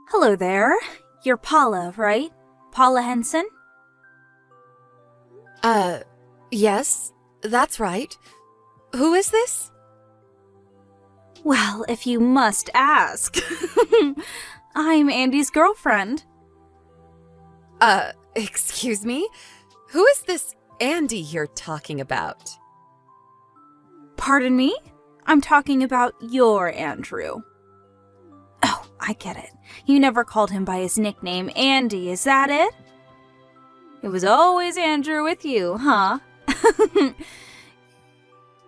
Hello there. You're Paula, right? Paula Henson? Yes, that's right. Who is this? Well, if you must ask. I'm Andy's girlfriend. Excuse me? Who is this Andy you're talking about? Pardon me? I'm talking about your Andrew. Oh, I get it. You never called him by his nickname, Andy, is that it? It was always Andrew with you, huh?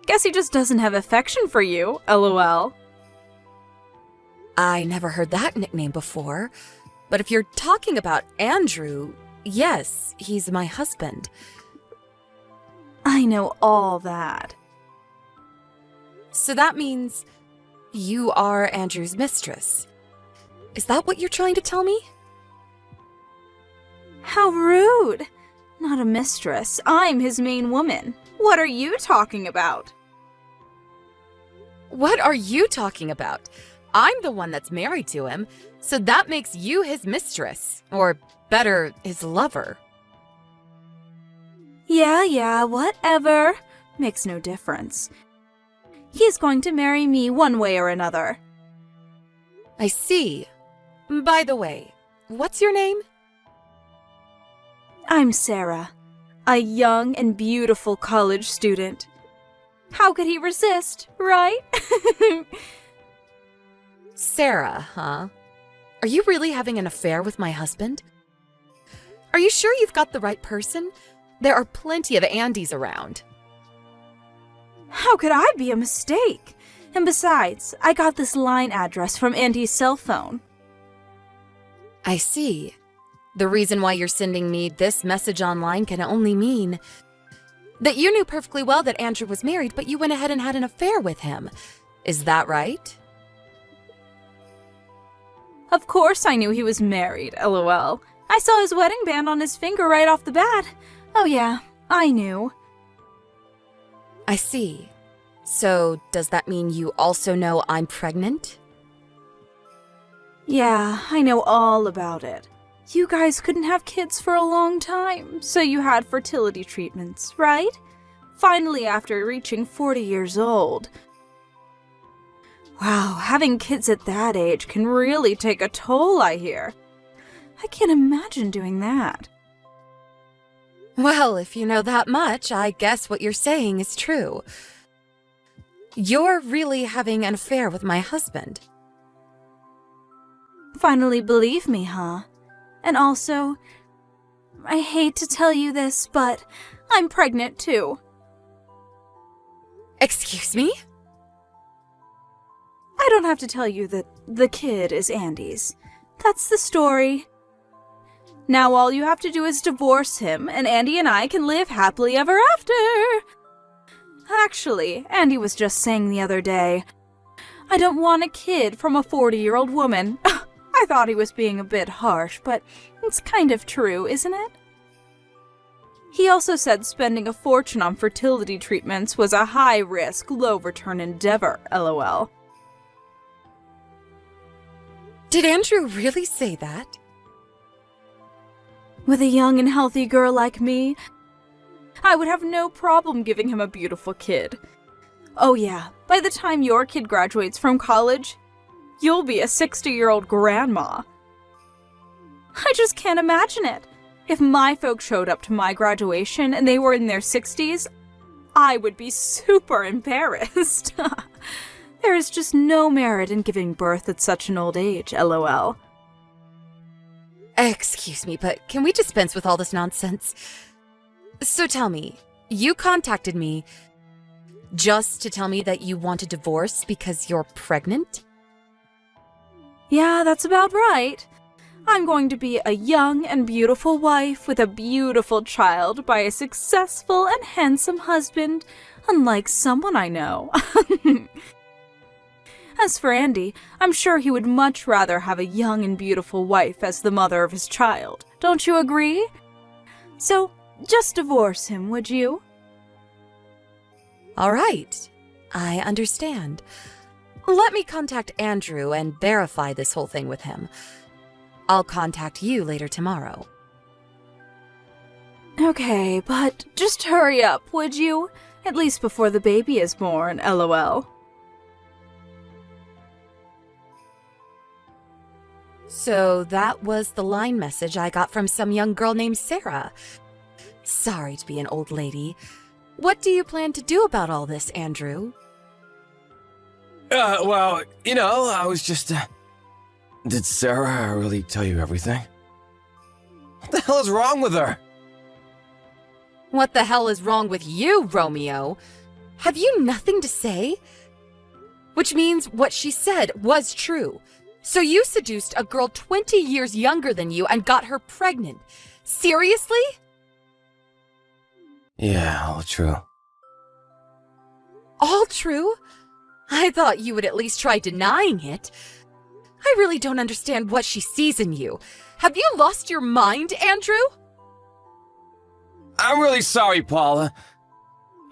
Guess he just doesn't have affection for you, lol. I never heard that nickname before, but if you're talking about Andrew, yes, he's my husband. I know all that. So that means you are Andrew's mistress. Is that what you're trying to tell me? How rude! Not a mistress. I'm his main woman. What are you talking about? What are you talking about? I'm the one that's married to him, so that makes you his mistress, or better, his lover. Yeah, whatever. Makes no difference. He's going to marry me one way or another. I see. By the way, what's your name? I'm Sarah, a young and beautiful college student. How could he resist, right? Sarah, huh? Are you really having an affair with my husband? Are you sure you've got the right person? There are plenty of Andys around. How could I be a mistake? And besides, I got this line address from Andy's cell phone. I see. The reason why you're sending me this message online can only mean that you knew perfectly well that Andrew was married, but you went ahead and had an affair with him. Is that right? Of course I knew he was married, lol. I saw his wedding band on his finger right off the bat. Oh yeah, I knew. I see. So, does that mean you also know I'm pregnant? Yeah, I know all about it. You guys couldn't have kids for a long time, so you had fertility treatments, right? Finally, after reaching 40 years old. Wow, having kids at that age can really take a toll, I hear. I can't imagine doing that. Well, if you know that much, I guess what you're saying is true. You're really having an affair with my husband. Finally believe me, huh? And also, I hate to tell you this, but I'm pregnant too. Excuse me? I don't have to tell you that the kid is Andy's. That's the story. Now all you have to do is divorce him, and Andy and I can live happily ever after. Actually, Andy was just saying the other day, I don't want a kid from a 40-year-old woman. I thought he was being a bit harsh, but it's kind of true, isn't it? He also said spending a fortune on fertility treatments was a high-risk, low-return endeavor, lol. Did Andrew really say that? With a young and healthy girl like me, I would have no problem giving him a beautiful kid. Oh yeah, by the time your kid graduates from college, you'll be a 60-year-old grandma. I just can't imagine it. If my folks showed up to my graduation and they were in their 60s, I would be super embarrassed. There is just no merit in giving birth at such an old age, lol. Excuse me, but can we dispense with all this nonsense? So tell me, you contacted me just to tell me that you want a divorce because you're pregnant? Yeah, that's about right. I'm going to be a young and beautiful wife with a beautiful child by a successful and handsome husband, unlike someone I know. As for Andy, I'm sure he would much rather have a young and beautiful wife as the mother of his child. Don't you agree? So, just divorce him, would you? All right, I understand. Let me contact Andrew and verify this whole thing with him. I'll contact you later tomorrow. Okay, but just hurry up, would you? At least before the baby is born, lol. So that was the line message I got from some young girl named Sarah. Sorry to be an old lady. What do you plan to do about all this, Andrew? Well, I was just, Did Sarah really tell you everything? What the hell is wrong with her? What the hell is wrong with you, Romeo? Have you nothing to say? Which means what she said was true. So you seduced a girl 20 years younger than you and got her pregnant. Seriously? Yeah, all true. All true? I thought you would at least try denying it. I really don't understand what she sees in you. Have you lost your mind, Andrew? I'm really sorry, Paula.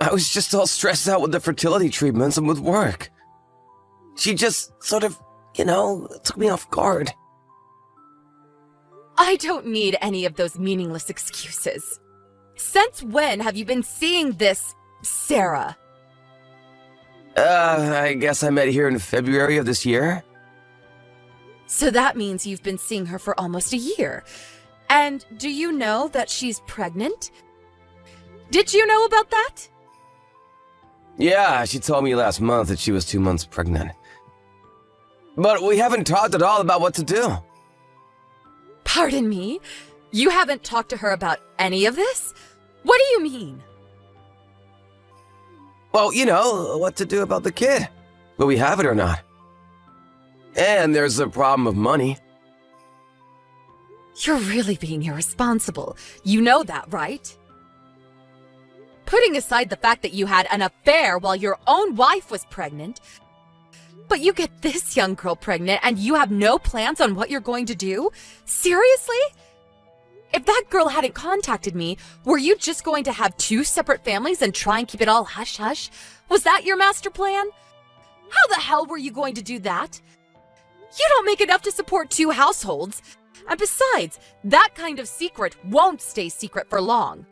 I was just all stressed out with the fertility treatments and with work. She just sort of, took me off guard. I don't need any of those meaningless excuses. Since when have you been seeing this, Sarah? I guess I met here in February of this year. So that means you've been seeing her for almost a year. And do you know that she's pregnant? Did you know about that? Yeah, she told me last month that she was 2 months pregnant. But we haven't talked at all about what to do. Pardon me? You haven't talked to her about any of this? What do you mean? Well, what to do about the kid. Will we have it or not? And there's the problem of money. You're really being irresponsible. You know that, right? Putting aside the fact that you had an affair while your own wife was pregnant, but you get this young girl pregnant and you have no plans on what you're going to do? Seriously? If that girl hadn't contacted me, were you just going to have 2 separate families and try and keep it all hush-hush? Was that your master plan? How the hell were you going to do that? You don't make enough to support 2 households. And besides, that kind of secret won't stay secret for long.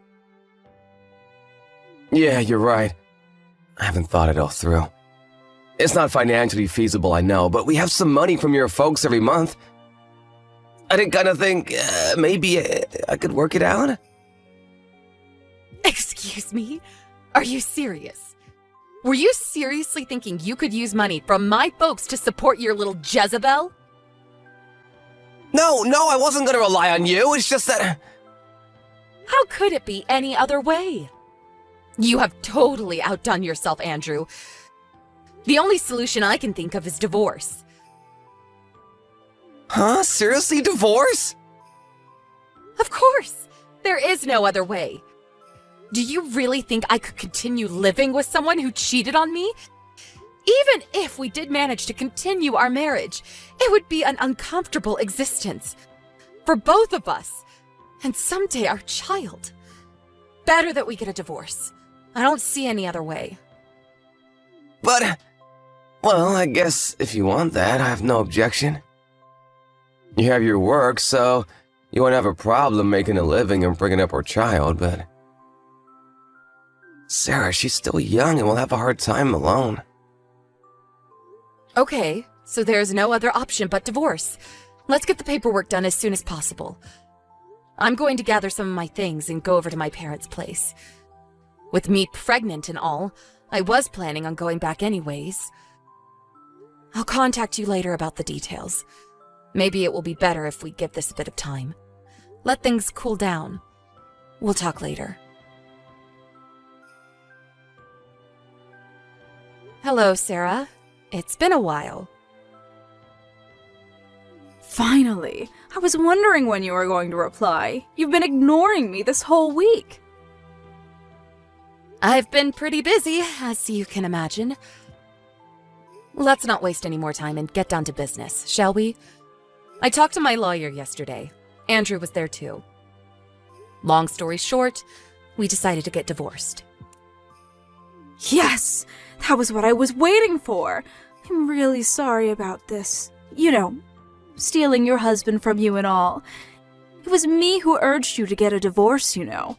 Yeah, you're right. I haven't thought it all through. It's not financially feasible, I know, but we have some money from your folks every month. I didn't kind of think maybe I could work it out. Excuse me? Are you serious? Were you seriously thinking you could use money from my folks to support your little Jezebel? No, I wasn't going to rely on you. It's just that... How could it be any other way? You have totally outdone yourself, Andrew. The only solution I can think of is divorce. Huh? Seriously? Divorce? Of course! There is no other way. Do you really think I could continue living with someone who cheated on me? Even if we did manage to continue our marriage, it would be an uncomfortable existence. For both of us. And someday our child. Better that we get a divorce. I don't see any other way. But... Well, I guess if you want that, I have no objection. You have your work, so you won't have a problem making a living and bringing up our child, but... Sarah, she's still young and will have a hard time alone. Okay, so there's no other option but divorce. Let's get the paperwork done as soon as possible. I'm going to gather some of my things and go over to my parents' place. With me pregnant and all, I was planning on going back anyways. I'll contact you later about the details. Maybe it will be better if we give this a bit of time. Let things cool down. We'll talk later. Hello, Sarah. It's been a while. Finally! I was wondering when you were going to reply. You've been ignoring me this whole week. I've been pretty busy, as you can imagine. Let's not waste any more time and get down to business, shall we? I talked to my lawyer yesterday. Andrew was there too. Long story short, we decided to get divorced. Yes! That was what I was waiting for! I'm really sorry about this. stealing your husband from you and all. It was me who urged you to get a divorce, you know.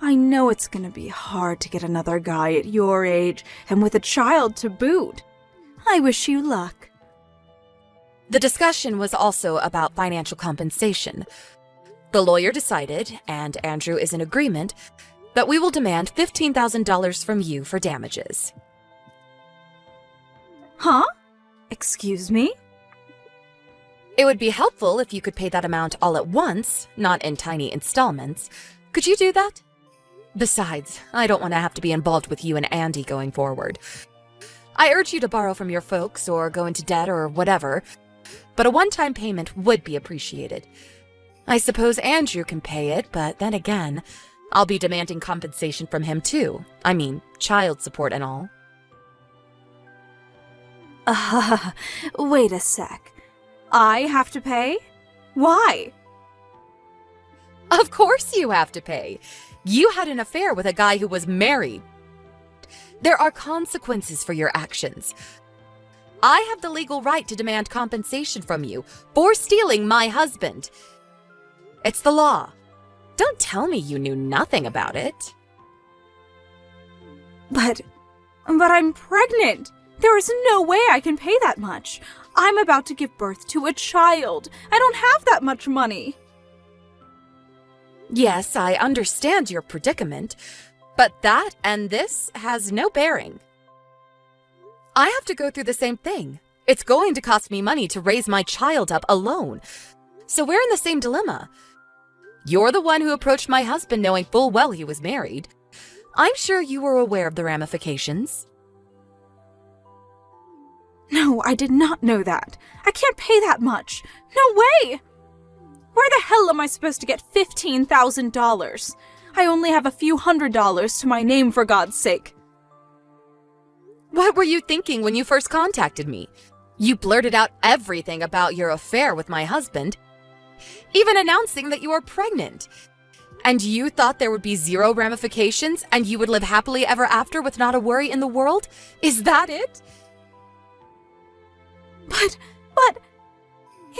I know it's gonna be hard to get another guy at your age and with a child to boot. I wish you luck. The discussion was also about financial compensation. The lawyer decided, and Andrew is in agreement, that we will demand $15,000 from you for damages. Huh? Excuse me? It would be helpful if you could pay that amount all at once, not in tiny installments. Could you do that? Besides, I don't want to have to be involved with you and Andy going forward. I urge you to borrow from your folks or go into debt or whatever, but a one-time payment would be appreciated. I suppose Andrew can pay it, but then again, I'll be demanding compensation from him too. I mean, child support and all. Wait a sec. I have to pay? Why? Of course you have to pay. You had an affair with a guy who was married. There are consequences for your actions. I have the legal right to demand compensation from you for stealing my husband. It's the law. Don't tell me you knew nothing about it. But I'm pregnant. There is no way I can pay that much. I'm about to give birth to a child. I don't have that much money. Yes, I understand your predicament, but that and this has no bearing. I have to go through the same thing. It's going to cost me money to raise my child up alone. So we're in the same dilemma. You're the one who approached my husband knowing full well he was married. I'm sure you were aware of the ramifications. No, I did not know that. I can't pay that much. No way! Where the hell am I supposed to get $15,000? I only have a few $100s to my name, for God's sake. What were you thinking when you first contacted me? You blurted out everything about your affair with my husband, even announcing that you were pregnant. And you thought there would be zero ramifications and you would live happily ever after with not a worry in the world? Is that it? But,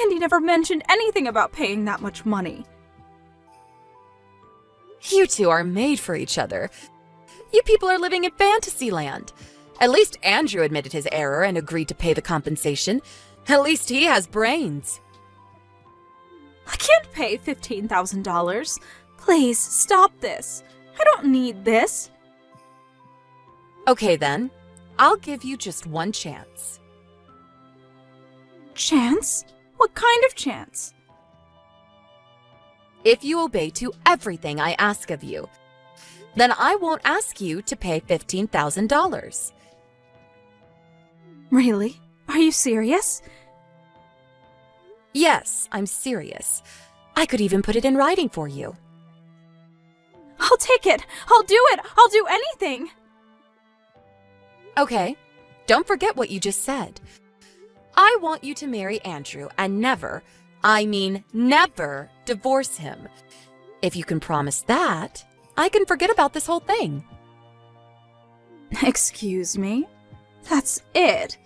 Andy never mentioned anything about paying that much money. You two are made for each other. You people are living in fantasy land. At least Andrew admitted his error and agreed to pay the compensation. At least he has brains. I can't pay $15,000. Please, stop this. I don't need this. Okay then, I'll give you just one chance. Chance? What kind of chance? If you obey to everything I ask of you, then I won't ask you to pay $15,000. Really? Are you serious? Yes, I'm serious. I could even put it in writing for you. I'll take it. I'll do it. I'll do anything. Okay, don't forget what you just said. I want you to marry Andrew and never, I mean never, divorce him. If you can promise that, I can forget about this whole thing. Excuse me? That's it?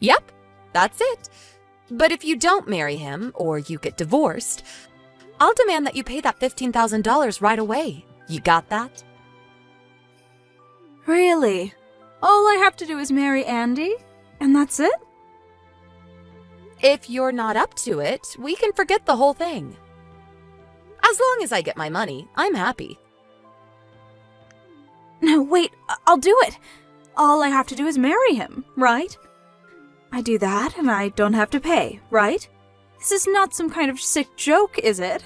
Yep, that's it. But if you don't marry him, or you get divorced, I'll demand that you pay that $15,000 right away. You got that? Really? All I have to do is marry Andy? And that's it? If you're not up to it, we can forget the whole thing. As long as I get my money, I'm happy. No, wait, I'll do it. All I have to do is marry him, right? I do that and I don't have to pay, right? This is not some kind of sick joke, is it?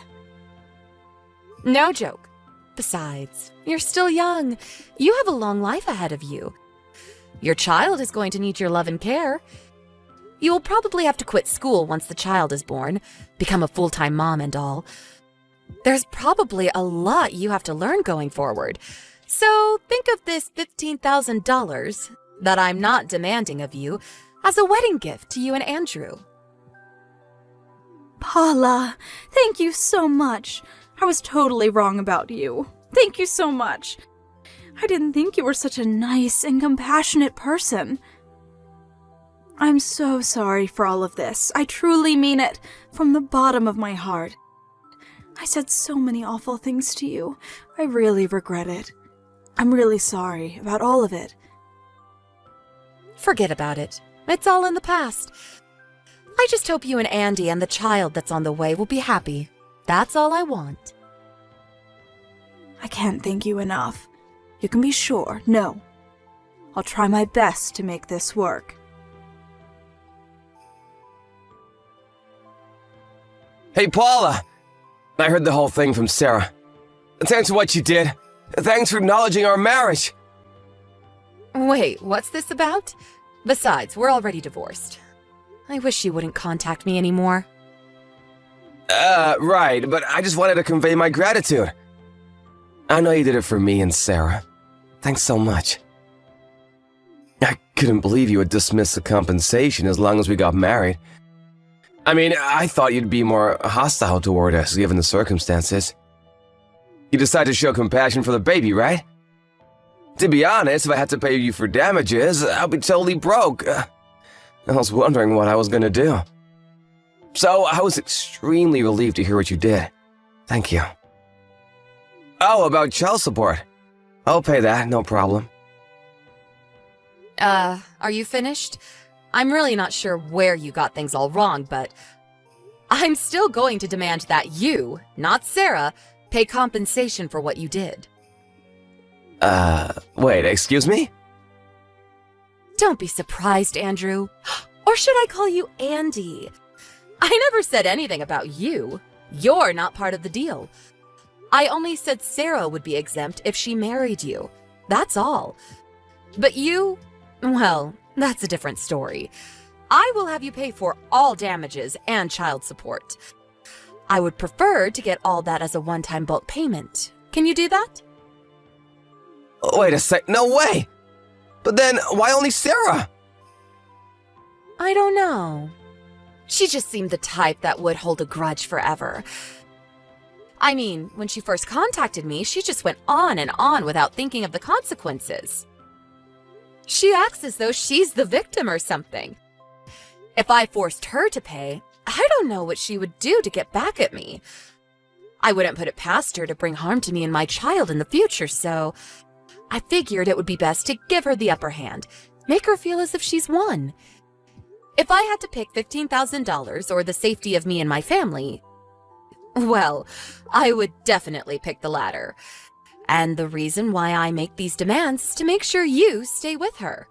No joke. Besides, you're still young. You have a long life ahead of you. Your child is going to need your love and care. You will probably have to quit school once the child is born, become a full-time mom and all. There's probably a lot you have to learn going forward. So think of this $15,000 that I'm not demanding of you as a wedding gift to you and Andrew. Paula, thank you so much. I was totally wrong about you. Thank you so much. I didn't think you were such a nice and compassionate person. I'm so sorry for all of this. I truly mean it, from the bottom of my heart. I said so many awful things to you. I really regret it. I'm really sorry about all of it. Forget about it. It's all in the past. I just hope you and Andy and the child that's on the way will be happy. That's all I want. I can't thank you enough. You can be sure. No. I'll try my best to make this work. Hey, Paula! I heard the whole thing from Sarah. Thanks for what you did. Thanks for acknowledging our marriage. Wait, what's this about? Besides, we're already divorced. I wish you wouldn't contact me anymore. Right, but I just wanted to convey my gratitude. I know you did it for me and Sarah. Thanks so much. I couldn't believe you would dismiss the compensation as long as we got married. I mean, I thought you'd be more hostile toward us, given the circumstances. You decided to show compassion for the baby, right? To be honest, if I had to pay you for damages, I'd be totally broke. I was wondering what I was gonna do. So, I was extremely relieved to hear what you did. Thank you. Oh, about child support. I'll pay that, no problem. Are you finished? I'm really not sure where you got things all wrong, but I'm still going to demand that you, not Sarah, pay compensation for what you did. Wait, excuse me? Don't be surprised, Andrew. Or should I call you Andy? I never said anything about you. You're not part of the deal. I only said Sarah would be exempt if she married you. That's all. But you, well, that's a different story. I will have you pay for all damages and child support. I would prefer to get all that as a one-time bulk payment. Can you do that? Wait a sec, no way! But then, why only Sarah? I don't know. She just seemed the type that would hold a grudge forever. I mean, when she first contacted me, she just went on and on without thinking of the consequences. She acts as though she's the victim or something. If I forced her to pay, I don't know what she would do to get back at me. I wouldn't put it past her to bring harm to me and my child in the future, so I figured it would be best to give her the upper hand, make her feel as if she's won. If I had to pick $15,000 or the safety of me and my family, well, I would definitely pick the latter. And the reason why I make these demands is to make sure you stay with her.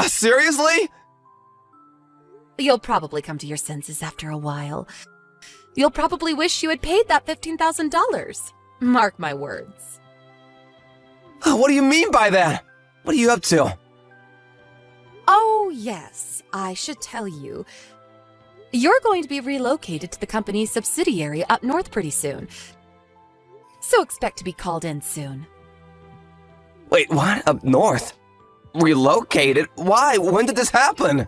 Seriously? You'll probably come to your senses after a while. You'll probably wish you had paid that $15,000. Mark my words. What do you mean by that? What are you up to? Oh, yes, I should tell you. You're going to be relocated to the company's subsidiary up north pretty soon. So expect to be called in soon. Wait, what? Up north? Relocated? Why? When did this happen?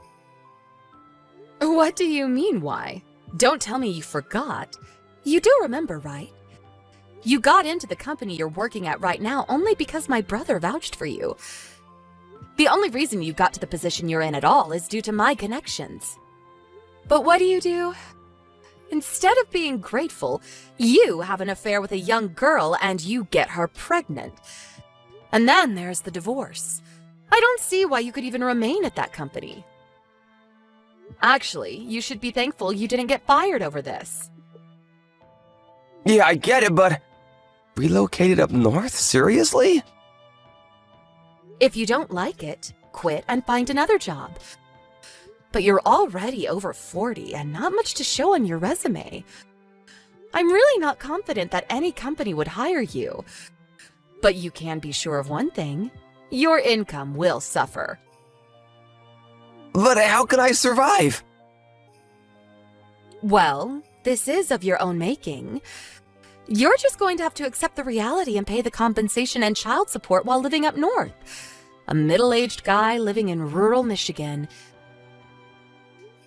What do you mean, why? Don't tell me you forgot. You do remember, right? You got into the company you're working at right now only because my brother vouched for you. The only reason you got to the position you're in at all is due to my connections. But what do? Instead of being grateful, you have an affair with a young girl and you get her pregnant. And then there's the divorce. I don't see why you could even remain at that company. Actually, you should be thankful you didn't get fired over this. Yeah, I get it, but relocated up north? Seriously? If you don't like it, quit and find another job. But you're already over 40 and not much to show on your resume. I'm really not confident that any company would hire you. But you can be sure of one thing. Your income will suffer. But how can I survive? Well, this is of your own making. You're just going to have to accept the reality and pay the compensation and child support while living up north. A middle-aged guy living in rural Michigan.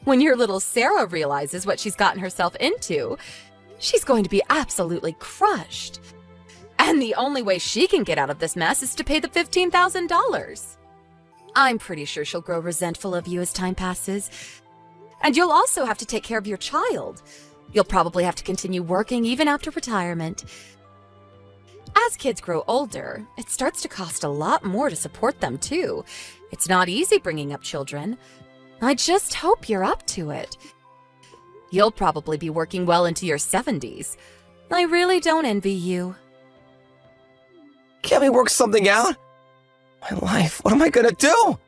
When your little Sarah realizes what she's gotten herself into, she's going to be absolutely crushed. And the only way she can get out of this mess is to pay the $15,000. I'm pretty sure she'll grow resentful of you as time passes. And you'll also have to take care of your child. You'll probably have to continue working even after retirement. As kids grow older, it starts to cost a lot more to support them, too. It's not easy bringing up children. I just hope you're up to it. You'll probably be working well into your 70s. I really don't envy you. Can't we work something out? My life, what am I gonna do?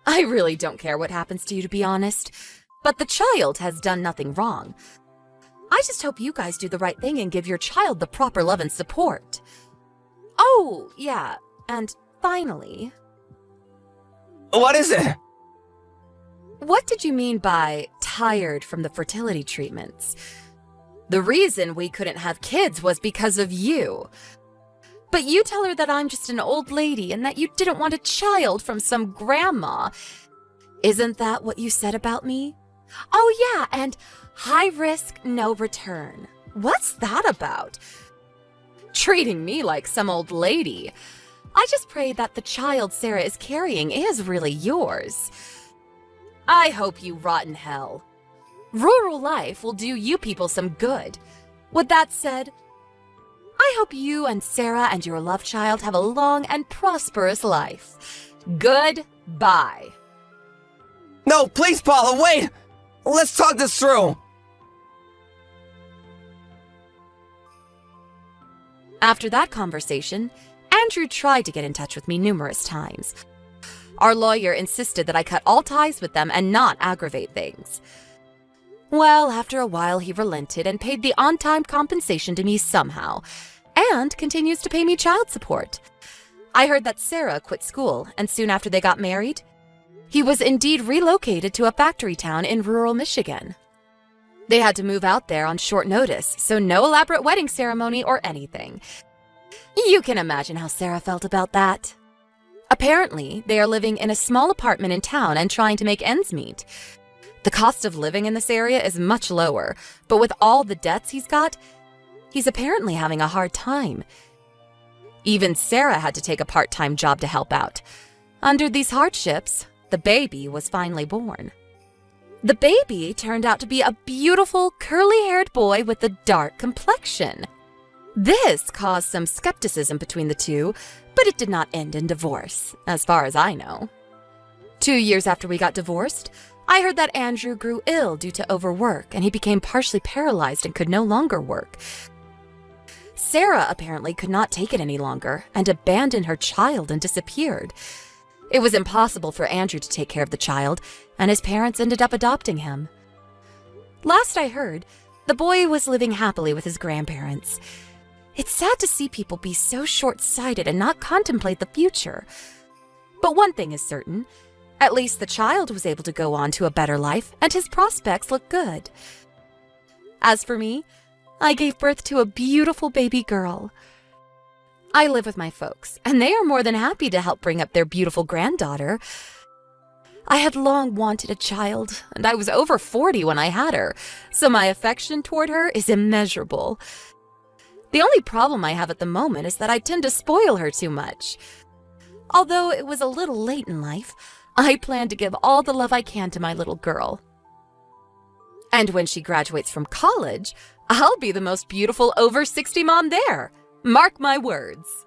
I really don't care what happens to you, to be honest. But the child has done nothing wrong. I just hope you guys do the right thing and give your child the proper love and support. Oh, yeah, and finally... What is it? What did you mean by tired from the fertility treatments? The reason we couldn't have kids was because of you. But you tell her that I'm just an old lady and that you didn't want a child from some grandma. Isn't that what you said about me? Oh yeah, and high risk, no return. What's that about? Treating me like some old lady. I just pray that the child Sarah is carrying is really yours. I hope you rot in hell. Rural life will do you people some good. With that said, I hope you and Sarah and your love child have a long and prosperous life. Goodbye. No, please, Paula, wait! Let's talk this through! After that conversation, Andrew tried to get in touch with me numerous times. Our lawyer insisted that I cut all ties with them and not aggravate things. Well, after a while he relented and paid the on-time compensation to me somehow, and continues to pay me child support. I heard that Sarah quit school, and soon after they got married, he was indeed relocated to a factory town in rural Michigan. They had to move out there on short notice, so no elaborate wedding ceremony or anything. You can imagine how Sarah felt about that. Apparently, they are living in a small apartment in town and trying to make ends meet. The cost of living in this area is much lower, but with all the debts he's got, he's apparently having a hard time. Even Sarah had to take a part-time job to help out. Under these hardships, the baby was finally born. The baby turned out to be a beautiful, curly-haired boy with a dark complexion. This caused some skepticism between the two, but it did not end in divorce, as far as I know. 2 years after we got divorced, I heard that Andrew grew ill due to overwork, and he became partially paralyzed and could no longer work. Sarah apparently could not take it any longer and abandoned her child and disappeared. It was impossible for Andrew to take care of the child, and his parents ended up adopting him. Last I heard, the boy was living happily with his grandparents. It's sad to see people be so short-sighted and not contemplate the future. But one thing is certain, at least the child was able to go on to a better life, and his prospects look good. As for me, I gave birth to a beautiful baby girl. I live with my folks, and they are more than happy to help bring up their beautiful granddaughter. I had long wanted a child, and I was over 40 when I had her, so my affection toward her is immeasurable. The only problem I have at the moment is that I tend to spoil her too much. Although it was a little late in life, I plan to give all the love I can to my little girl. And when she graduates from college, I'll be the most beautiful over 60 mom there. Mark my words.